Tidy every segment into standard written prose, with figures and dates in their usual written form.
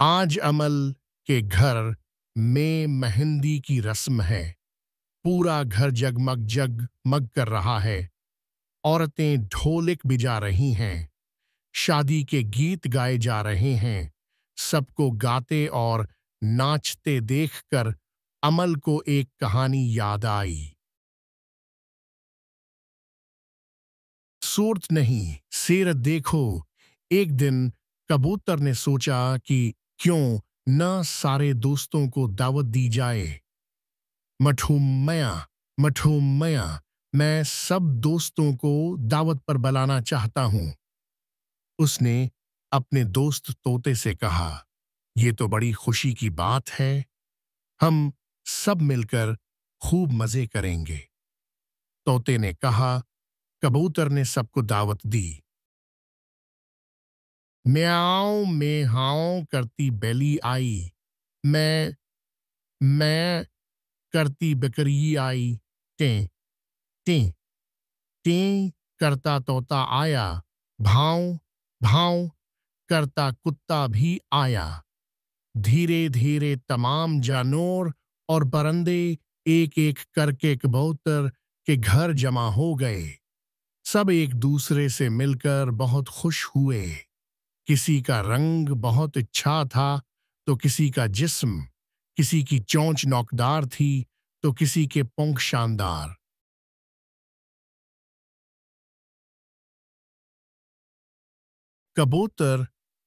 आज अमल के घर में मेहंदी की रस्म है। पूरा घर जगमग जगमग कर रहा है। औरतें ढोलक बजा रही हैं। शादी के गीत गाए जा रहे हैं। सबको गाते और नाचते देखकर अमल को एक कहानी याद आई। सूरत नहीं, सीरत देखो। एक दिन कबूतर ने सोचा कि क्यों न सारे दोस्तों को दावत दी जाए। मठूमया, मठूमया, मैं सब दोस्तों को दावत पर बुलाना चाहता हूं। उसने अपने दोस्त तोते से कहा, ये तो बड़ी खुशी की बात है। हम सब मिलकर खूब मजे करेंगे। तोते ने कहा। कबूतर ने सबको दावत दी। म्याऊं मेहाऊं करती बैली आई। मैं मैं करती बकरी आई। टें टें टें करता तोता आया। भाव भाव करता कुत्ता भी आया। धीरे धीरे तमाम जानवर और परिंदे एक एक करके कबूतर के घर जमा हो गए। सब एक दूसरे से मिलकर बहुत खुश हुए। किसी का रंग बहुत अच्छा था तो किसी का जिस्म, किसी की चोंच नोकदार थी तो किसी के पंख शानदार। कबूतर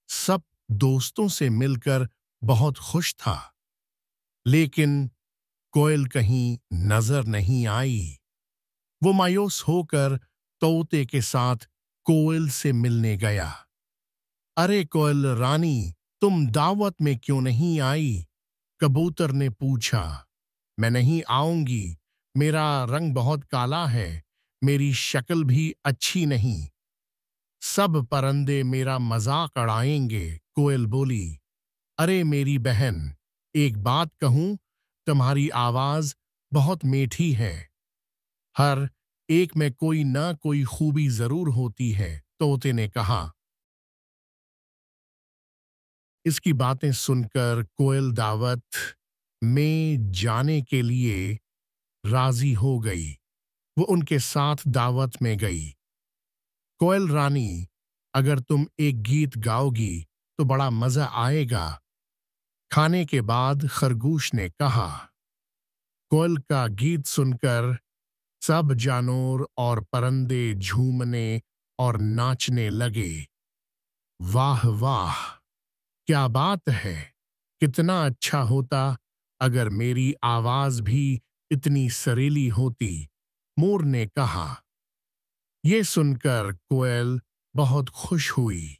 सब दोस्तों से मिलकर बहुत खुश था। लेकिन कोयल कहीं नजर नहीं आई। वो मायूस होकर तोते के साथ कोयल से मिलने गया। अरे कोयल रानी, तुम दावत में क्यों नहीं आई? कबूतर ने पूछा। मैं नहीं आऊंगी। मेरा रंग बहुत काला है। मेरी शक्ल भी अच्छी नहीं। सब परिंदे मेरा मजाक उड़ाएंगे। कोयल बोली। अरे मेरी बहन, एक बात कहूं, तुम्हारी आवाज बहुत मीठी है। हर एक में कोई ना कोई खूबी जरूर होती है। तोते ने कहा। इसकी बातें सुनकर कोयल दावत में जाने के लिए राजी हो गई। वो उनके साथ दावत में गई। कोयल रानी, अगर तुम एक गीत गाओगी तो बड़ा मजा आएगा। खाने के बाद खरगोश ने कहा। कोयल का गीत सुनकर सब जानवर और परिंदे झूमने और नाचने लगे। वाह वाह, क्या बात है। कितना अच्छा होता अगर मेरी आवाज भी इतनी सरीली होती। मोर ने कहा। ये सुनकर कोयल बहुत खुश हुई।